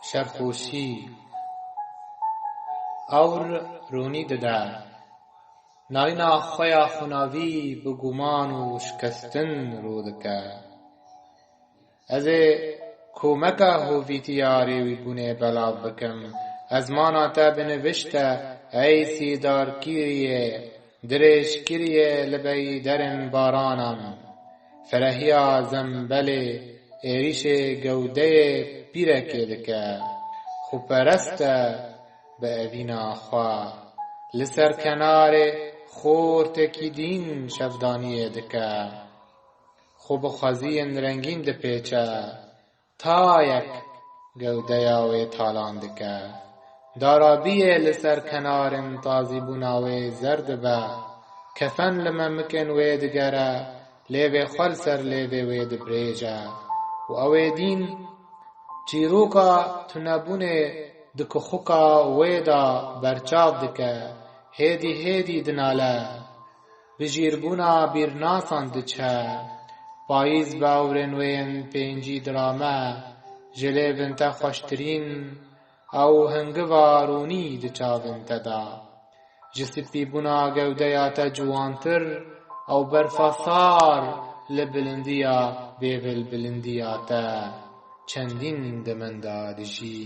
شەرخۆشی ئەور ڕوونی دەدا ناڵینا خۆیا خوناوی بە گومان و شکستن ڕوو دەکا ئەزێ کۆمەکە هۆڤیتی یاریوی بوونێ بەلاو بکەم ئەزمانە تا بنوشتە ئەی سیدارکیریە درێژکیریە لەبەی دەرن بارانم فرەهیا زەمبەلێ ئێریشێ گەودەیە پیرەکێ دەکە خوپەرەستە بە ئەڤینا خوا لەسەر کەنارێ خۆرتێکی دین شەفدانیە دەکە خۆ بەخوازیەن ڕەنگین دەپێچە تایەک گەودەیاوێ تاڵان دەکە دارابیە لەسەر کەنارن تازی بووناوێ زەردەبە کەفەن لەمە مکن وێ دگەرە لێوێ خوەر سەر لێوێ وێ دەبرێژە و ئەوێ دین چیرۆکە تونەبوونێ دکخوکە وێدا بەرچاو دکە هێدی هێدی دنالە بژیربوونا بیرناسان دچە پاییز باورن وێن پێنجی درامە ژلێڤن تە خۆشترین ئەو هەنگڤە ڕوونی دچاون تەدا جسپی بوونا گەودەیە تە جوانتر ئەو بەرفە سار لە بلندیە بێڤل بلندیە تە چەندین دەمەندا دژی